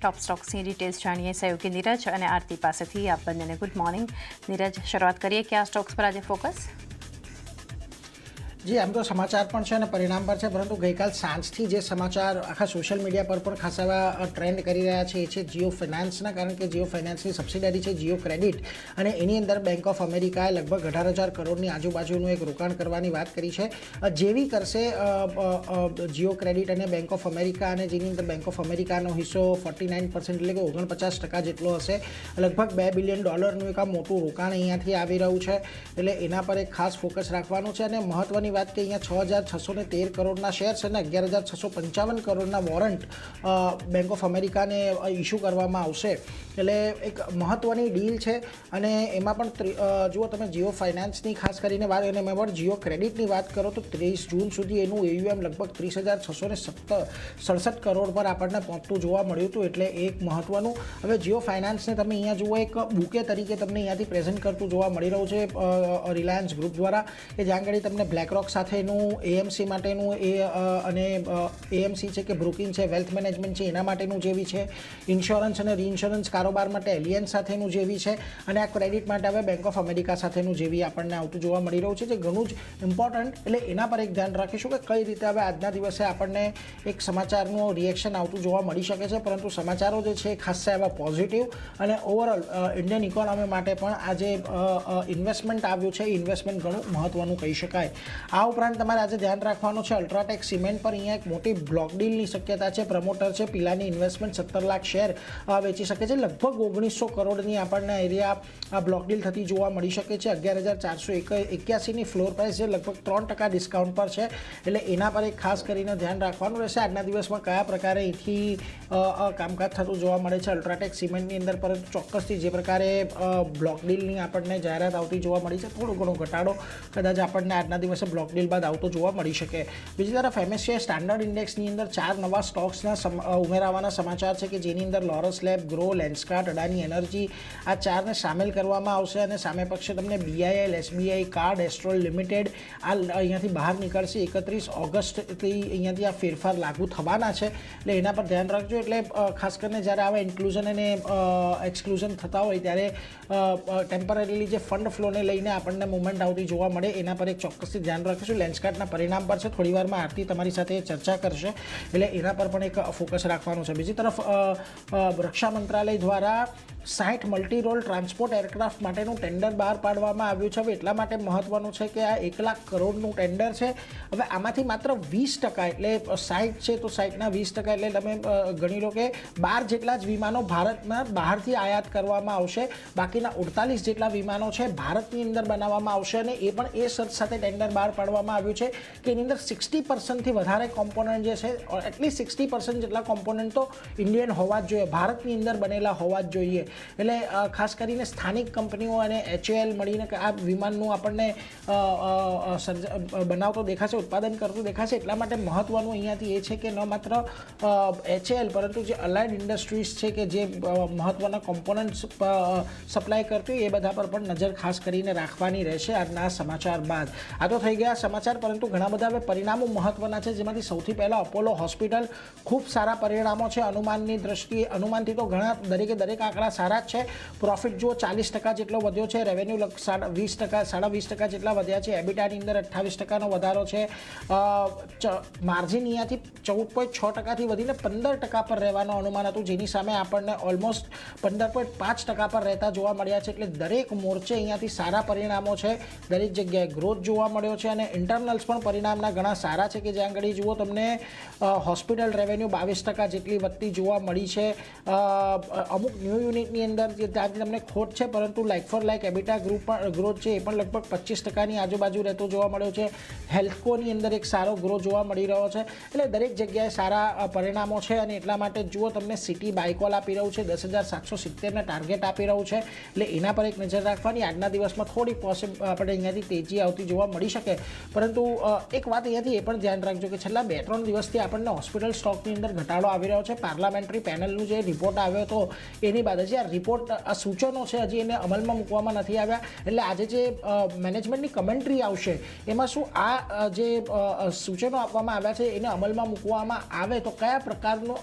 ટોપ સ્ટોક્સની details જાણીએ સહયોગી નીરજ અને આરતી પાસેથી. આપ બંનેને ગુડ મોર્નિંગ. નીરજ, શરૂઆત કરીએ કયા સ્ટોક્સ પર આજે ફોકસ? જી, આમ તો સમાચાર પણ છે અને પરિણામ પર છે, પરંતુ ગઈકાલ સાંજથી જે સમાચાર આખા સોશિયલ મીડિયા પર પણ ખાસ એવા ટ્રેન્ડ કરી રહ્યા છે એ છે જીઓ ફાઇનાન્સના. કારણ કે જીઓ ફાઇનાન્સની સબસિડરી છે જીઓ ક્રેડિટ, અને એની અંદર બેંક ઓફ અમેરિકાએ લગભગ 18,000 કરોડની આજુબાજુનું એક રોકાણ કરવાની વાત કરી છે. જેવી કરશે જીઓ ક્રેડિટ અને બેંક ઓફ અમેરિકા, અને જેની અંદર બેંક ઓફ અમેરિકાનો હિસ્સો 49% એટલે કે 49% જેટલો હશે. લગભગ $2 બિલિયન એક આ મોટું રોકાણ અહીંયાથી આવી રહ્યું છે, એટલે એના પર એક ખાસ ફોકસ રાખવાનું છે. અને મહત્વની વાત કે અહીંયા 6,613 કરોડના શેર છે અને 11,655 કરોડના વોરંટ બેંક ઓફ અમેરિકાને ઇસ્યુ કરવામાં આવશે. એટલે એક મહત્વની ડીલ છે. અને એમાં પણ જુઓ તમે જીઓ ફાઇનાન્સની ખાસ કરીને વાત, અને એમાં પણ જીઓ ક્રેડિટની વાત કરો તો 30 જૂન સુધી એનું AUM લગભગ 30,667 કરોડ પર આપણને પહોંચતું જોવા મળ્યું હતું. એટલે એક મહત્વનું. હવે જીઓ ફાઇનાન્સને તમે અહીંયા જુઓ એક બુકે તરીકે તમને અહીંયાથી પ્રેઝન્ટ કરતું જોવા મળી રહ્યું છે રિલાયન્સ ગ્રુપ દ્વારા, કે જ્યાં આગળ તમને બ્લેકરોક સાથેનું AMC માટેનું અને AMC છે કે બ્રોકિંગ છે, વેલ્થ મેનેજમેન્ટ છે એના માટેનું જેવી છે, ઇન્સ્યોરન્સ અને રીઇન્સ્યોરન્સ કારોબાર માટે એલિયન્સ સાથેનું જેવી છે, અને આ ક્રેડિટ માટે હવે બેંક ઓફ અમેરિકા સાથેનું જેવી આપણને આવતું જોવા મળી રહ્યું છે, જે ઘણું જ ઇમ્પોર્ટન્ટ. એટલે એના પર એક ધ્યાન રાખીશું કે કઈ રીતે હવે આજના દિવસે આપણને એક સમાચારનું રિએક્શન આવતું જોવા મળી શકે છે. પરંતુ સમાચારો જે છે ખાસ એવા પોઝિટિવ, અને ઓવરઓલ ઇન્ડિયન ઇકોનોમી માટે પણ આ જે ઇન્વેસ્ટમેન્ટ આવ્યું છે એ ઇન્વેસ્ટમેન્ટ ઘણું મહત્વનું કહી શકાય. આ ઉપરાંત તમારે આજે ધ્યાન રાખવાનું છે અલ્ટ્રાટેક સિમેન્ટ પર. અહીંયા એક મોટી બ્લોક ડીલની શક્યતા છે. પ્રમોટર છે પિલાની ઇન્વેસ્ટમેન્ટ 17 લાખ શેર વેચી શકે છે. લગભગ 1900 કરોડની આપણને એરિયા આ બ્લોક ડીલ થતી જોવા મળી શકે છે. 11,481ની ફ્લોર પ્રાઇસ છે, લગભગ 3% ડિસ્કાઉન્ટ પર છે. એટલે એના પર એક ખાસ કરીને ધ્યાન રાખવાનું રહેશે આજના દિવસમાં કયા પ્રકારે અહીંથી કામકાજ થતું જોવા મળે છે અલ્ટ્રાટેક સિમેન્ટની અંદર. પરંતુ ચોક્કસથી જે પ્રકારે બ્લોક ડીલની આપણને જાહેરાત આવતી જોવા મળી છે, થોડો ઘણો ઘટાડો કદાચ આપણને આજના દિવસે બ્લોક ડીલ બાદ આવતો જોવા મળી શકે. બીજી તરફ MSCI સ્ટાન્ડર્ડ ઇન્ડેક્સની અંદર 4 નવા સ્ટોક્સના ઉમેરાવાના સમાચાર છે, કે જેની અંદર Laurus lab, grow, લેન્સ્કાર્ટ, Adani energy આ 4ને સામેલ કરવામાં આવશે. અને સામે પક્ષે તમને BIL, SBI કાર્ડ, એસ્ટ્રોલ લિમિટેડ આ અહીંયાથી બહાર નીકળશે. 31 ઓગસ્ટથી અહીંયાથી આ ફેરફાર લાગુ થવાના છે, એટલે એના પર ધ્યાન રાખજો. એટલે ખાસ કરીને જ્યારે આવા ઇન્ક્લુઝન અને એક્સક્લુઝન થતા હોય ત્યારે ટેમ્પરરીલી જે ફંડ ફ્લોને લઈને આપણને મુવમેન્ટ આવતી જોવા મળે, એના પર એક ચોક્કસથી ધ્યાન રાખીશું. લેન્સ્કાર્ટના પરિણામ પર છે, થોડી વારમાં આરતી તમારી સાથે ચર્ચા કરશે, એટલે એના પર પણ એક ફોકસ રાખવાનું છે. બીજી તરફ રક્ષા મંત્રાલય દ્વારા 60 મલ્ટી રોલ ટ્રાન્સપોર્ટ એરક્રાફ્ટ માટેનું ટેન્ડર બહાર પાડવામાં આવ્યું છે. હવે એટલા માટે મહત્વનું છે કે આ 1 લાખ કરોડનું ટેન્ડર છે. હવે આમાંથી માત્ર 20% એટલે 60 છે તો 60ના 20% એટલે તમે ગણી લો કે 12 જેટલા જ વિમાનો ભારતમાં બહારથી આયાત કરવામાં આવશે. બાકીના 48 જેટલા વિમાનો છે ભારતની અંદર બનાવવામાં આવશે. અને એ પણ એ શરત સાથે ટેન્ડર બહાર પાડવામાં આવ્યું છે કે એની અંદર 60%થી વધારે કોમ્પોનન્ટ જે છે, એટલીસ્ટ 60% જેટલા કોમ્પોનન્ટ તો ઇન્ડિયન હોવા જ જોઈએ, ભારતની અંદર બનેલા હોવા જ જોઈએ. એટલે ખાસ કરીને સ્થાનિક કંપનીઓ અને HAL મળીને આ વિમાનનું આપણને બનાવતો દેખાશે, ઉત્પાદન કરતું દેખાશે. એટલા માટે મહત્વનું અહીંયાથી એ છે કે ન માત્ર HAL પરંતુ જે અલાઇડ ઇન્ડસ્ટ્રીઝ છે કે જે મહત્વના કોમ્પોનન્ટ સપ્લાય કરતી હોય એ બધા પર પણ નજર ખાસ કરીને રાખવાની રહેશે આજના સમાચાર બાદ. આ તો થઈ ગયા સમાચાર, પરંતુ ઘણા બધા હવે પરિણામો મહત્વના છે, જેમાંથી સૌથી પહેલાં અપોલો હોસ્પિટલ. ખૂબ સારા પરિણામો છે અનુમાનની દ્રષ્ટિએ. અનુમાનથી તો ઘણા દરેકે દરેક આંકડા સારા જ છે. પ્રોફિટ જુઓ 40% જેટલો વધ્યો છે. રેવન્યુ 20% જેટલા વધ્યા છે. એબિટાની અંદર 28%નો વધારો છે. માર્જિન અહીંયાથી 14.6%થી વધીને 15% પર રહેવાનું અનુમાન હતું, જેની સામે આપણને ઓલમોસ્ટ 15.5% પર રહેતા જોવા મળ્યા છે. એટલે દરેક મોરચે અહીંયાથી સારા પરિણામો છે. દરેક જગ્યાએ ગ્રોથ જોવા મળ્યો છે. અને ઇન્ટરનલ્સ પણ પરિણામના ઘણા સારા છે, કે જ્યાં આગળ જુઓ તમને હોસ્પિટલ રેવન્યુ 22% જેટલી વધતી જોવા મળી છે. અમુક ન્યૂ યુનિટની અંદર ત્યાંથી તમને ખોટ છે, પરંતુ like for like EBITDA growth છે એ પણ લગભગ 25%ની આજુબાજુ રહેતો જોવા મળ્યો છે. હેલ્થકોની અંદર એક સારો ગ્રોથ જોવા મળી રહ્યો છે. એટલે દરેક જગ્યાએ સારા પરિણામો છે. અને એટલા માટે જુઓ તમને સિટી બાયકોલ આપી રહ્યું છે, 10,770ના ટાર્ગેટ આપી રહ્યું છે. એટલે એના પર એક નજર રાખવાની. આજના દિવસમાં થોડી આપણે અહીંયાથી તેજી આવતી જોવા મળી શકે. પરંતુ એક વાત અહીંયાથી એ પણ ધ્યાન રાખજો કે છેલ્લા 2-3 દિવસથી આપણને હોસ્પિટલ સ્ટોકની અંદર ઘટાડો આવી રહ્યો છે. પાર્લામેન્ટરી પેનલનું જે રિપોર્ટ આવ્યો હતો એની બાદ હજી આ રિપોર્ટ સૂચનો છે હજી એને અમલમાં મૂકવામાં નથી આવ્યા. એટલે આજે જે મેનેજમેન્ટની કમેન્ટ્રી આવશે એમાં શું આ જે સૂચનો આપવામાં આવ્યા છે એને અમલમાં મૂકવામાં આવે તો કયા પ્રકારનો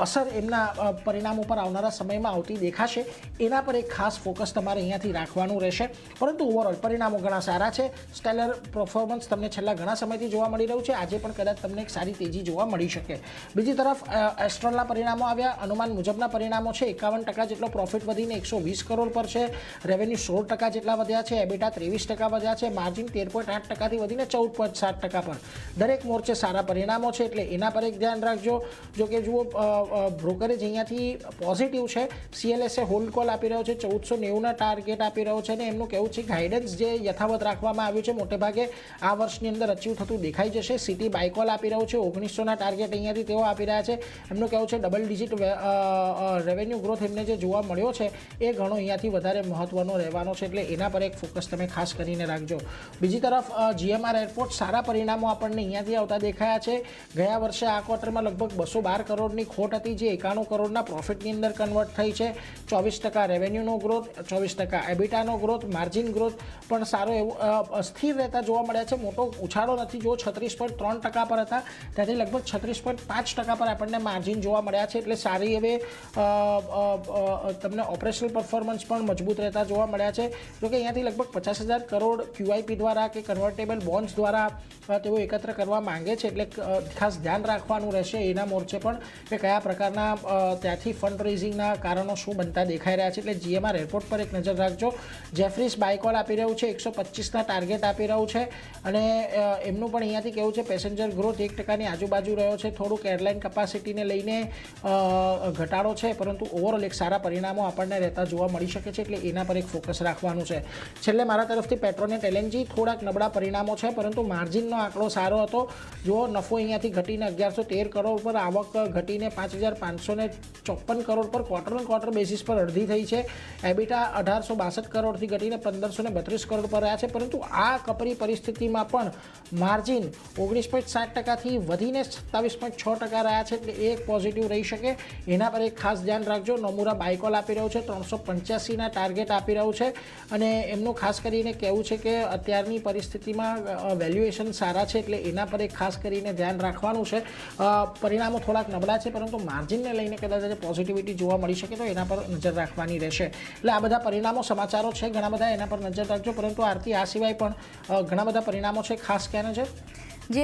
અસર એમના પરિણામો પર આવનારા સમયમાં આવતી દેખાશે એના પર એક ખાસ ફોકસ તમારે અહીંયાથી રાખવાનું રહેશે. પરંતુ ઓવરઓલ પરિણામો ઘણા સારા છે. સ્ટેલર પરફોર્મન્સ તમને છેલ્લા ઘણા સમયથી જોવા મળી રહ્યું છે. આજે પણ કદાચ તમને એક સારી તેજી જોવા મળી શકે. બીજી તરફ એસ્ટ્રોલના પરિણામો આવ્યા. અનુમાન મુજબના પરિણામો છે. 51% જેટલો પ્રોફિટ વધીને 120 કરોડ પર છે. રેવન્યુ 16% જેટલા વધ્યા છે. એબિટા 23% વધ્યા છે. માર્જિન 13.8%થી વધીને 14.7% પર. દરેક મોરચે સારા પરિણામો છે એટલે એના પર એક ધ્યાન રાખજો. જો કે જુઓ બ્રોકરેજ અહીંયાથી પોઝિટિવ છે. CLSA હોલ્ડ કોલ આપી રહ્યો છે. 1490ના ટાર્ગેટ આપી રહ્યો છે અને એમનું કહેવું છે ગાઈડન્સ જે યથાવત રાખવામાં આવ્યું છે મોટેભાગે આ વર્ષની અંદર અચીવ થતું દેખાઈ જશે. સિટી બાયકોલ આપી રહ્યું છે. 1900ના ટાર્ગેટ અહીંયાથી તેઓ આપી રહ્યા છે. એમનું કહેવું છે ડબલ ડિજિટ રેવન્યુ ગ્રોથ એમને જે જોવા મળ્યો છે એ ઘણો અહીંયાથી વધારે મહત્વનો રહેવાનો છે એટલે એના પર એક ફોકસ તમે ખાસ કરીને રાખજો. બીજી તરફ GMR એરપોર્ટ સારા પરિણામો આપણને અહીંયાથી આવતા દેખાયા છે. ગયા વર્ષે આ ક્વાર્ટરમાં લગભગ 212 કરોડની ખોટ હતી જે 91 કરોડના પ્રોફિટની અંદર કન્વર્ટ થઈ છે. 24% રેવન્યુનો ગ્રોથ, 24% એબિટાનો ગ્રોથ, માર્જિન ગ્રોથ પણ સારો એવો સ્થિર રહેતા જોવા મળ્યા છે. મોટો ઉછાળો નથી. જો 36.3% પર હતા ત્યાંથી લગભગ 36.5% પર આપણને માર્જિન જોવા મળ્યા છે એટલે સારી એવી તમને ઓપરેશનલ પરફોર્મન્સ પણ મજબૂત રહેતા જોવા મળ્યા છે. જોકે અહીંયાથી લગભગ 50,000 કરોડ QIP દ્વારા કે કન્વર્ટેબલ બોન્ડ્સ દ્વારા તેઓ એકત્ર કરવા માંગે છે એટલે ખાસ ધ્યાન રાખવાનું રહેશે એના મોરચે પણ કે કયા પ્રકારના ત્યાંથી ફંડ રેઝિંગના કારણો શું બનતા દેખાઈ રહ્યા છે. એટલે GMR એરપોર્ટ પર એક નજર રાખજો. જેફરીસ બાયકોલ આપી રહ્યું છે. 125ના ટાર્ગેટ આપી રહ્યું છે અને એમનું પણ અહીંયાથી કેવું છે પેસેન્જર ગ્રોથ 1%ની આજુબાજુ રહ્યો છે. થોડુંક એરલાઇન કેપેસિટીને લઈને ઘટાડો છે પરંતુ ઓવરઓલ એક સારા પરિણામો આપણને રહેતા જોવા મળી શકે છે એટલે એના પર એક ફોકસ રાખવાનું છે. છેલ્લે મારા તરફથી પેટ્રોનેટ LNG થોડાક નબળા પરિણામો છે પરંતુ માર્જિનનો આંકડો સારો હતો. જો નફો અહીંયાથી ઘટીને 1113 કરોડ પર, આવક ઘટીને 5554 કરોડ પર ક્વાર્ટર બેસિસ પર અડધી થઈ છે. એબિટા 1862 કરોડથી ઘટીને 1532 કરોડ પર રહ્યા છે પરંતુ આ કપરી પરિસ્થિતિમાં પણ માર્જિન 19.7%થી વધીને 27.6% રહ્યા છે એટલે એક પોઝિટિવ રહી શકે એના પર એક ખાસ ધ્યાન રાખજો. નોમુરા બાયકોલ આપી રહ્યું છે. 385ના ટાર્ગેટ આપી રહ્યું છે અને એમનું ખાસ કરીને કહેવું છે કે અત્યારની પરિસ્થિતિમાં વેલ્યુએશન સારા છે એટલે એના પર એક ખાસ કરીને ધ્યાન રાખવાનું છે. પરિણામો થોડાક નબળા છે પરંતુ માર્જિનને લઈને કદાચ પોઝિટિવિટી જોવા મળી શકે તો એના પર નજર રાખવાની રહેશે. એટલે આ બધા પરિણામો સમાચારો છે ઘણા બધા એના પર નજર રાખજો. પરંતુ આરતી આ સિવાય પણ ઘણા બધા પરિણામો છે. ખાસ ક્યાંના છે જે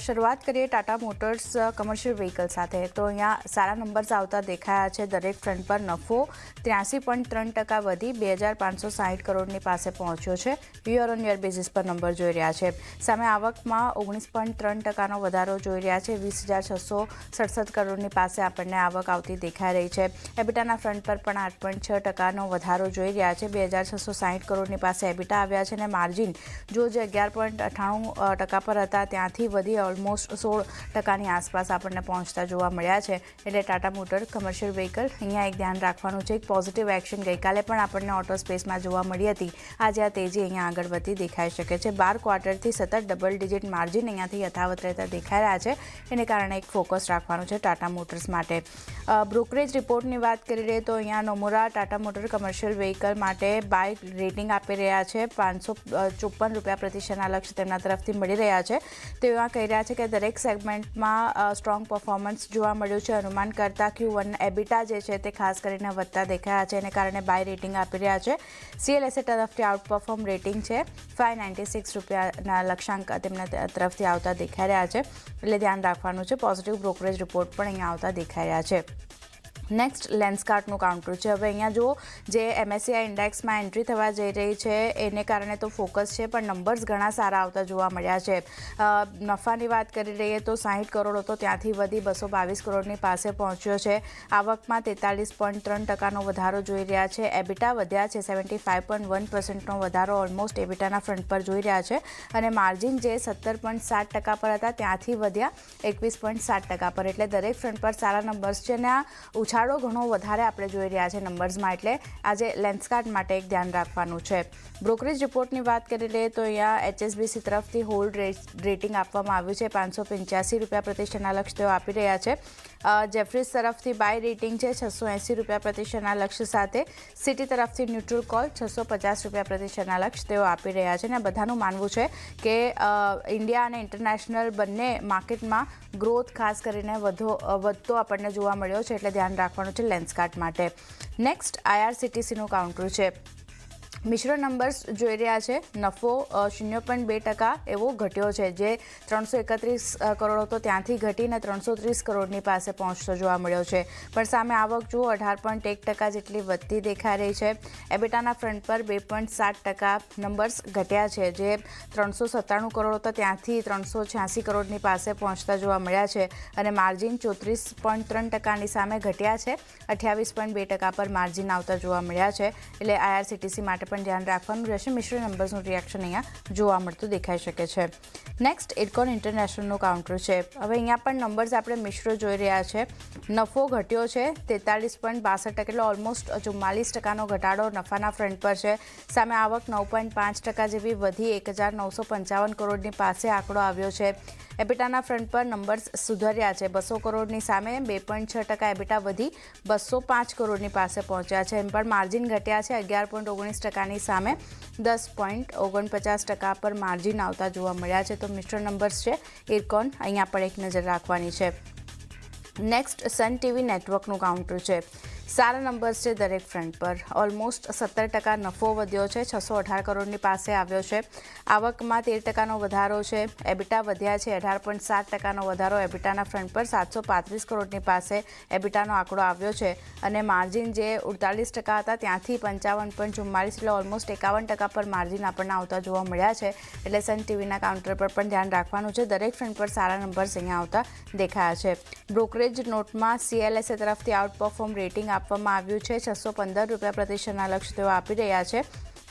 શરૂઆત કરીએ ટાટા મોટર્સ કમર્શિયલ વ્હીકલ સાથે તો અહીંયા સારા નંબર્સ આવતા દેખાયા છે. દરેક ફ્રન્ટ પર નફો 83.3% વધી 2560 કરોડની પાસે પહોંચ્યો છે. યર ઓન યર બેઝિસ પર નંબર જોઈ રહ્યા છે. સામે આવકમાં 19.3%નો વધારો જોઈ રહ્યા છે. 20,667 કરોડની પાસે આપણને આવક આવતી દેખાઈ રહી છે. એબિટાના ફ્રન્ટ પર પણ 8.6%નો વધારો જોઈ રહ્યા છે. 2660 કરોડની પાસે એબિટા આવ્યા છે અને માર્જિન જો જે 11.98% પર હતા ત્યાંથી વધી ઓલમોસ્ટ 16%ની આસપાસ આપણને પહોંચતા જોવા મળ્યા છે. એટલે ટાટા મોટર કમર્શિયલ વ્હીકલ અહીંયા એક ધ્યાન રાખવાનું છે. એક પોઝિટિવ એક્શન ગઈકાલે પણ આપણને ઓટો સ્પેસમાં જોવા મળી હતી. આજે આ તેજી અહીંયા આગળ વધતી દેખાઈ શકે છે. 12 ક્વાર્ટરથી સતત ડબલ ડિજિટ માર્જિન અહીંયાથી યથાવત રહેતા દેખાઈ રહ્યા છે. એને કારણે એક ફોકસ રાખવાનું છે ટાટા મોટર્સ માટે. બ્રોકરેજ રિપોર્ટની વાત કરી લઈએ તો અહીંયા Nomura Tata motor commercial vehicle માટે બાય રેટિંગ આપી રહ્યા છે. 554 રૂપિયા પ્રતિ શેરના લક્ષ્ય તેમના તરફથી મળી રહ્યા છે. તેઓ કહી રહ્યા છે કે દરેક સેગમેન્ટમાં સ્ટ્રોંગ પરફોર્મન્સ જોવા મળ્યું છે. અનુમાન કરતાં Q1 એબિટા જે છે તે ખાસ કરીને વધતા દેખાયા છે. એને કારણે બાય રેટિંગ આપી રહ્યા છે. CLSA તરફથી આઉટ પરફોર્મ રેટિંગ છે. 596 રૂપિયાના લક્ષ્યાંક તેમના તરફથી આવતા દેખાઈ રહ્યા છે. એટલે ધ્યાન રાખવાનું છે. પોઝિટિવ બ્રોકરેજ રિપોર્ટ પણ અહીંયા આવતા દેખાઈ રહ્યા છે. નેક્સ્ટ લેન્સકાર્ટનું કાઉન્ટર છે. હવે અહીંયા જો જે MSCI ઇન્ડેક્સમાં એન્ટ્રી થવા જઈ રહી છે એને કારણે તો ફોકસ છે પણ નંબર્સ ઘણા સારા આવતા જોવા મળ્યા છે. નફાની વાત કરી લઈએ તો 60 કરોડ હતો ત્યાંથી વધી 222 કરોડની પાસે પહોંચ્યો છે. આવકમાં 43.3%નો વધારો જોઈ રહ્યા છે. એબિટા વધ્યા છે. 75.1%નો વધારો ઓલમોસ્ટ એબિટાના ફ્રન્ટ પર જોઈ રહ્યા છે અને માર્જિન જે 17.7% પર હતા ત્યાંથી વધ્યા 21.7% પર. એટલે દરેક ફ્રન્ટ પર સારા નંબર્સ છે અને આ ઉછાળો ઘણો વધારે આપણે જોઈ રહ્યા છે નંબર્સમાં, એટલે આજે લેન્સકાર્ટ માટે એક ધ્યાન રાખવાનું છે. બ્રોકરેજ રિપોર્ટની વાત કરી લઈએ તો અહીંયા HSBC તરફથી હોલ્ડ રેટિંગ આપવામાં આવ્યું છે. 585 રૂપિયા પ્રતિ શેરના લક્ષ્ય તેઓ આપી રહ્યા છે. જેફરીઝ તરફથી બાય રેટિંગ છે 680 રૂપિયા પ્રતિ શેરના લક્ષ્ય સાથે. સિટી તરફથી ન્યુટ્રલ કોલ 650 રૂપિયા પ્રતિ શેરના લક્ષ્ય તેઓ આપી રહ્યા છે. અને બધાનું માનવું છે કે ઇન્ડિયા અને ઇન્ટરનેશનલ બંને માર્કેટમાં ગ્રોથ ખાસ કરીને વધતો આપણને જોવા મળ્યો છે, એટલે ધ્યાન રાખવાનું છે લેન્સકાર્ટ માટે. નેક્સ્ટ IRCTCનું કાઉન્ટર છે. મિશ્ર નંબર્સ જોઈ રહ્યા છે. નફો 0.2% એવો ઘટ્યો છે, જે 331 કરોડ હતો ત્યાંથી ઘટીને 330 કરોડની પાસે પહોંચતો જોવા મળ્યો છે. પણ સામે આવક જુઓ 18.1% જેટલી વધતી દેખાઈ રહી છે. એબિટાના ફ્રન્ટ પર 2.7% નંબર્સ ઘટ્યા છે, જે 397 કરોડ હતા ત્યાંથી 386 કરોડની પાસે પહોંચતા જોવા મળ્યા છે. અને માર્જિન 34.3%ની સામે ઘટ્યા છે. 28.2% પર માર્જિન આવતા જોવા મળ્યા છે. એટલે IRCTC માટે પણ ધ્યાન રાખવાનું રહેશે. મિશ્ર નંબર્સનું રિએક્શન અહીંયા જોવા મળતું દેખાઈ શકે છે. નેક્સ્ટ ઇરકોન ઇન્ટરનેશનલનું કાઉન્ટર છે. હવે અહીંયા પણ નંબર્સ આપણે મિશ્ર જોઈ રહ્યા છે. નફો ઘટ્યો છે 43.62%, એટલે ઓલમોસ્ટ 44%નો ઘટાડો નફાના ફ્રન્ટ પર છે. સામે આવક 9.5% જેવી વધી 1955 કરોડની પાસે આંકડો આવ્યો છે. એબિટાના ફ્રન્ટ પર નંબર્સ સુધર્યા છે. 200 કરોડની સામે 2.6% એબિટા વધી 205 કરોડની પાસે પહોંચ્યા છે. એમ પણ માર્જિન ઘટ્યા છે 11.19%ની સામે 10.49% પર માર્જિન આવતા જોવા મળ્યા છે. તો મિશ્ર નંબર્સ છે ઇરકોન, અહીંયા પણ એક નજર રાખવાની છે. નેક્સ્ટ સન ટીવી નેટવર્કનું કાઉન્ટર છે. સારા નંબર્સ છે દરેક ફ્રન્ટ પર. ઓલમોસ્ટ 17% નફો વધ્યો છે, 618 કરોડની પાસે આવ્યો છે. આવકમાં 13%નો વધારો છે. એબિટા વધ્યા છે 18.7%નો વધારો એબિટાના ફ્રન્ટ પર 735 કરોડની પાસે એબિટાનો આંકડો આવ્યો છે. અને માર્જિન જે 48% હતા ત્યાંથી 55.44, એટલે ઓલમોસ્ટ 51% પર માર્જિન આપણને આવતા જોવા મળ્યા છે. એટલે સન ટીવીના કાઉન્ટર પર પણ ધ્યાન રાખવાનું છે. દરેક ફ્રન્ટ પર સારા નંબર્સ અહીંયા આવતા દેખાયા છે. બ્રોકરેજ નોટમાં CLSA તરફથી આઉટ પરફોર્મ રેટિંગ આપવામાં આવ્યું છે. 615 રૂપિયા પ્રતિ શેરના લક્ષ્ય તેઓ આપી રહ્યા છે.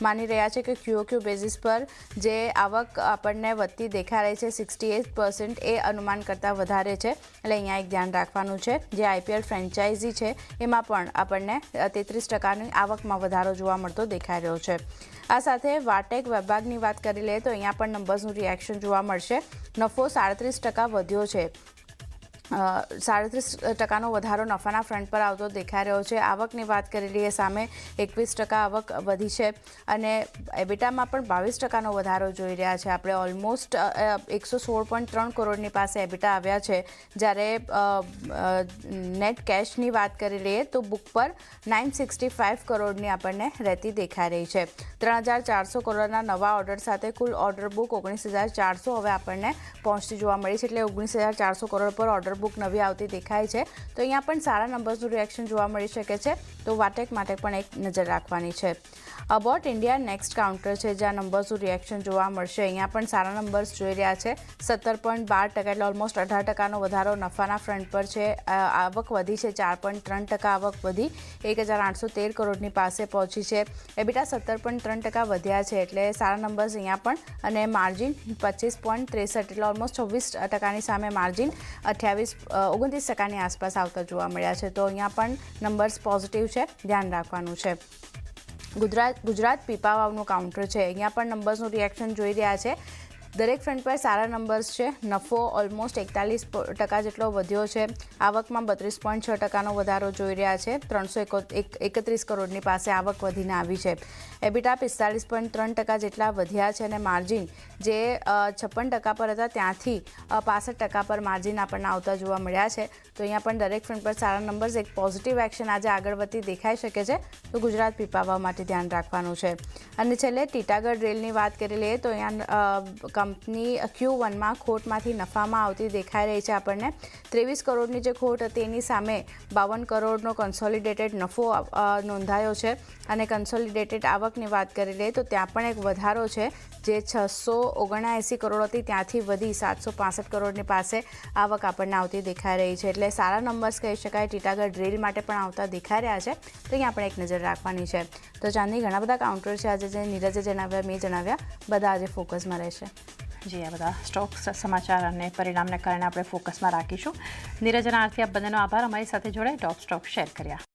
માની રહ્યા છે કે QOQ બેઝિસ પર જે આવક આપણને વધતી દેખાઈ રહી છે 68%, એ અનુમાન કરતાં વધારે છે. એટલે અહીંયા એક ધ્યાન રાખવાનું છે. જે IPL ફ્રેન્ચાઇઝી છે એમાં પણ આપણને 33%ની આવકમાં વધારો જોવા મળતો દેખાઈ રહ્યો છે. આ સાથે વાટેક વિભાગની વાત કરી લઈએ તો અહીંયા પણ નંબર્સનું રિએક્શન જોવા મળશે. નફો 37% વધ્યો છે. 37%નો વધારો નફાના ફ્રન્ટ પર આવતો દેખાઈ રહ્યો છે. આવકની વાત કરી લઈએ સામે 21% આવક વધી છે. અને એબિટામાં પણ 22%નો વધારો જોઈ રહ્યા છે. આપણે ઓલમોસ્ટ 116.3 કરોડની પાસે એબિટા આવ્યા છે. જ્યારે નેટ કેશની વાત કરી લઈએ તો બુક પર 965 કરોડની આપણને રહેતી દેખાઈ રહી છે. 3400 કરોડના નવા ઓર્ડર સાથે કુલ ઓર્ડર બુક 19400 હવે આપણને પહોંચતી જોવા મળી છે. એટલે 19400 કરોડ પર ઓર્ડર બુક નવી આવતી દેખાય છે. તો અહીંયા પણ સારા નંબર્સનું રિએક્શન જોવા મળી શકે છે. તો વાટેક માટે પણ એક નજર રાખવાની છે. અબાઉટ ઇન્ડિયા નેક્સ્ટ કાઉન્ટર છે, જ્યાં નંબર્સનું રિએક્શન જોવા મળશે. અહીંયા પણ સારા નંબર્સ જોઈ રહ્યા છે. 17.12%, એટલે ઓલમોસ્ટ 18%નો વધારો નફાના ફ્રન્ટ પર છે. આવક વધી છે 4.3%, આવક વધી 1813 કરોડની પાસે પહોંચી છે. એબિટા 17.3% વધ્યા છે, એટલે સારા નંબર્સ અહીંયા પણ. અને માર્જિન 25.63, એટલે ઓલમોસ્ટ 26%ની સામે માર્જિન 29%ની આસપાસ આવતા જોવા મળ્યા છે. તો અહીંયા પણ નંબર્સ પોઝિટિવ છે, ધ્યાન રાખવાનું છે. ગુજરાત પીપાવાવનું કાઉન્ટર છે. અહીંયા પણ નંબર્સનું રિએક્શન જોઈ રહ્યા છે. દરેક ફ્રન્ટ પર સારા નંબર્સ છે. નફો ઓલમોસ્ટ 41% જેટલો વધ્યો છે. આવકમાં 32.6%નો વધારો જોઈ રહ્યા છે. 331 કરોડની પાસે આવક વધીને આવી છે. એબિટા 45.3% જેટલા વધ્યા છે. અને માર્જિન જે 56% પર હતા ત્યાંથી 65% પર માર્જિન આપણને આવતા જોવા મળ્યા છે. તો અહીંયા પણ દરેક ફ્રન્ટ પર સારા નંબર્સ, એક પોઝિટિવ એક્શન આજે આગળ વધતી દેખાઈ શકે છે. તો ગુજરાત પીપાવાવ માટે ધ્યાન રાખવાનું છે. અને છેલ્લે ટીટાગઢ રેલની વાત કરી લઈએ તો અહીંયા કંપની Q1માં ખોટમાંથી નફામાં આવતી દેખાઈ રહી છે આપણને. 23 કરોડની જે ખોટ હતી એની સામે 52 કરોડનો કન્સોલિડેટેડ નફો નોંધાયો છે. અને કન્સોલિડેટેડ આવકની વાત કરી લઈએ તો ત્યાં પણ એક વધારો છે. જે 679 કરોડ હતી ત્યાંથી વધી 765 કરોડની પાસે આવક આપણને આવતી દેખાઈ રહી છે. એટલે સારા નંબર્સ કહી શકાય. ટીટાગઢ રેલ માટે પણ આવતા દેખાઈ રહ્યા છે. તો અહીંયા આપણે એક નજર રાખવાની છે. તો ચાંદની ઘણા બધા કાઉન્ટર છે આજે, જે નીરજે જણાવ્યા, મેં જણાવ્યા, બધા આજે ફોકસમાં રહેશે. જી આ બધા સ્ટોક્સ સમાચાર અને પરિણામને કારણે આપણે ફોકસમાં રાખીશું. નીરજ અને આરતી આપ બંનેનો આભાર અમારી સાથે જોડાઈ ટોપ સ્ટોક શેર કર્યા.